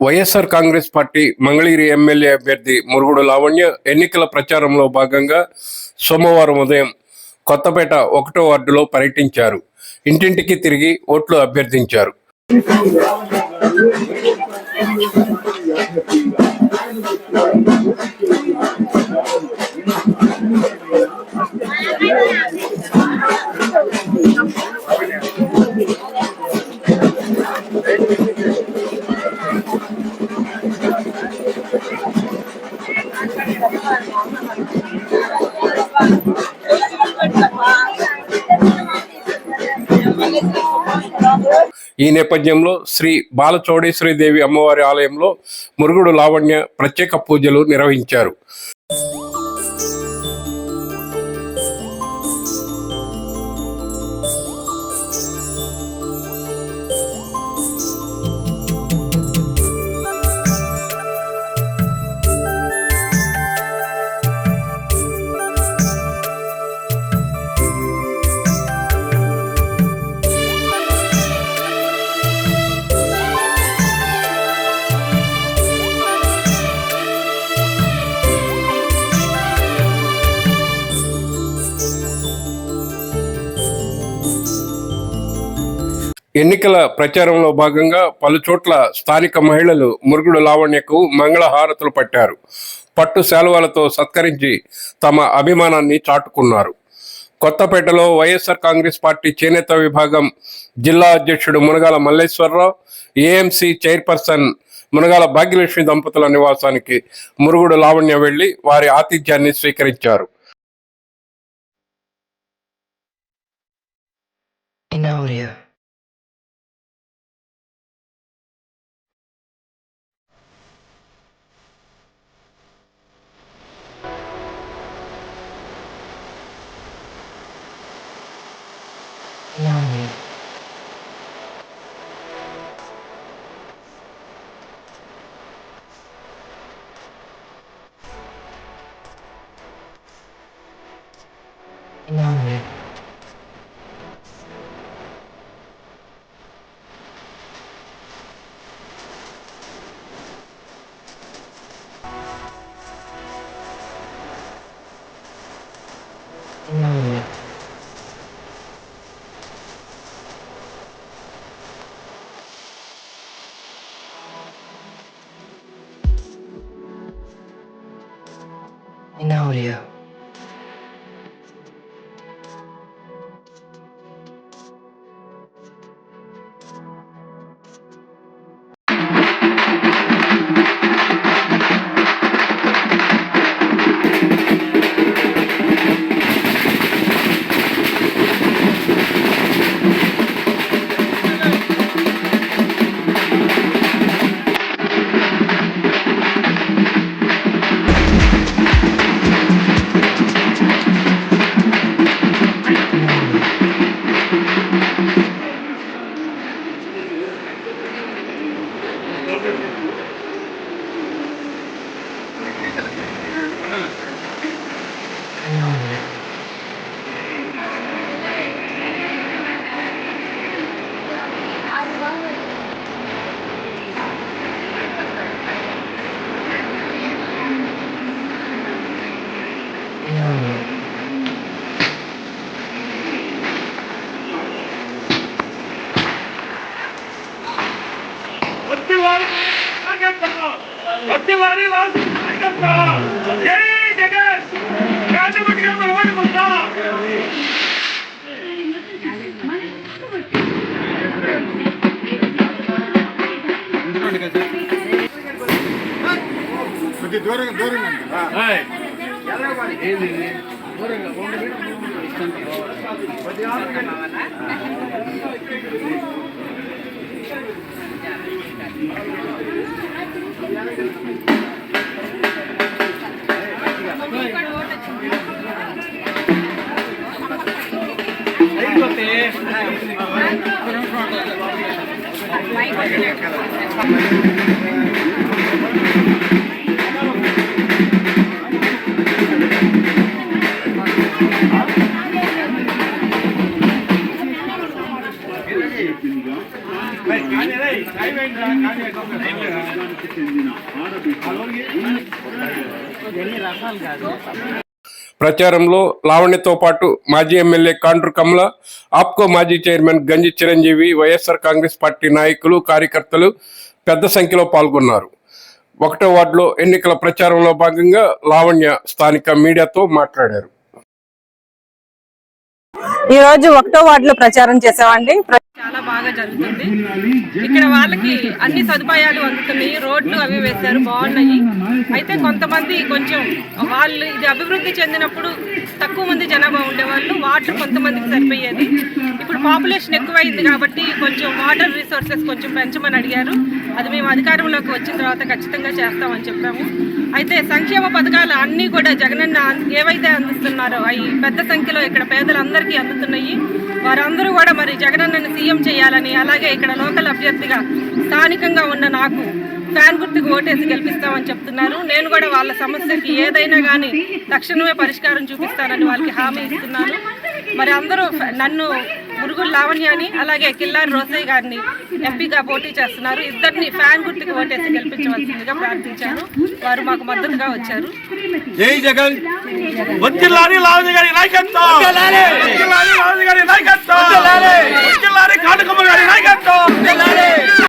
YSR Congress party Mangalagiri MLA అభ్యర్థి మురుగుడు లావణ్య ఎన్నికల ప్రచారంలో భాగంగా సోమవారం ఉదయం కొత్తపేట 1వ వార్డులో పర్యటించారు. ఇంటింటికి తిరిగి ఓట్లు అభ్యర్థించారు. ఈ నేపథ్యంలో శ్రీ బాలచౌడేశ్వరీదేవి అమ్మవారి ఆలయంలో మురుగుడు లావణ్య ప్రత్యేక పూజలు నిర్వహించారు. ఎన్నికల ప్రచారంలో భాగంగా పలుచోట్ల స్థానిక మహిళలు మురుగుడు లావణ్యకు మంగళహారతులు పట్టారు. పట్టు శాలువాలతో సత్కరించి తమ అభిమానాన్ని చాటుకున్నారు. కొత్తపేటలో వైఎస్ఆర్ కాంగ్రెస్ పార్టీ చేనేత విభాగం జిల్లా అధ్యక్షుడు మునగాల మల్లేశ్వరరావు, ఏఎంసీ చైర్పర్సన్ మునగాల భాగ్యలక్ష్మి దంపతుల నివాసానికి మురుగుడు లావణ్య వెళ్లి వారి ఆతిథ్యాన్ని స్వీకరించారు. In audio. చెప్పిందిగా ప్రచారంలో లావణ్యతో పాటు మాజీ ఎమ్మెల్యే కాండ్రు కమల, ఆప్కో మాజీ చైర్మన్ గంజి చిరంజీవి, వైఎస్ఆర్ కాంగ్రెస్ పార్టీ నాయకులు, కార్యకర్తలు పెద్ద సంఖ్యలో పాల్గొన్నారు. 1వ వార్డులో ఎన్నికల ప్రచారంలో భాగంగా లావణ్య స్థానిక మీడియాతో మాట్లాడారు. ఈ రోజు 1వ వార్డులో ప్రచారం చేసామండి. చాలా బాగా జరుగుతుంది. ఇక్కడ వాళ్ళకి అన్ని సదుపాయాలు అందుతున్నాయి. రోడ్లు అవి వేశారు, బాగున్నాయి. అయితే కొంతమంది కొంచెం వాళ్ళు ఇది అభివృద్ధి చెందినప్పుడు తక్కువ మంది జనాభా ఉండేవాళ్ళు, వాటర్ కొంతమందికి సరిపోయేది. ఇప్పుడు పాపులేషన్ ఎక్కువైంది కాబట్టి కొంచెం వాటర్ రిసోర్సెస్ కొంచెం పెంచమని అడిగారు. అది మేము అధికారంలోకి వచ్చిన తర్వాత ఖచ్చితంగా చేస్తామని చెప్పాము. అయితే సంక్షేమ పథకాలు అన్నీ కూడా జగనన్న ఏవైతే అందిస్తున్నారో అవి పెద్ద సంఖ్యలో ఇక్కడ పేదలందరికీ అందుతున్నాయి. వారందరూ కూడా మరి జగనన్నని సీఎం చేయాలని, అలాగే ఇక్కడ లోకల్ అభ్యర్థిగా స్థానికంగా ఉన్న నాకు ఫ్యాన్ గుర్తుకు ఓటేసి గెలిపిస్తామని చెప్తున్నారు. నేను కూడా వాళ్ళ సమస్యకి ఏదైనా కానీ తక్షణమే పరిష్కారం చూపిస్తానని వాళ్ళకి హామీ ఇస్తున్నాను. మరి అందరూ నన్ను మురుగుడు లావణ్యాని అలాగే కిల్లారి రోసయ్య గారిని ఎంపీగా పోటీ చేస్తున్నారు. ఇద్దరిని ఫ్యాన్ గుర్తుకు ఓటేసి గెలిపించవలసిందిగా ప్రార్థించాను. వారు మాకు మద్దతుగా వచ్చారు. జై జగన్. వజ్జిల్లారి లావణ్య గారి నాయకత్వం, వజ్జిల్లారి లావణ్య గారి నాయకత్వం, వజ్జిల్లారి కాండ్రు కమల గారి నాయకత్వం.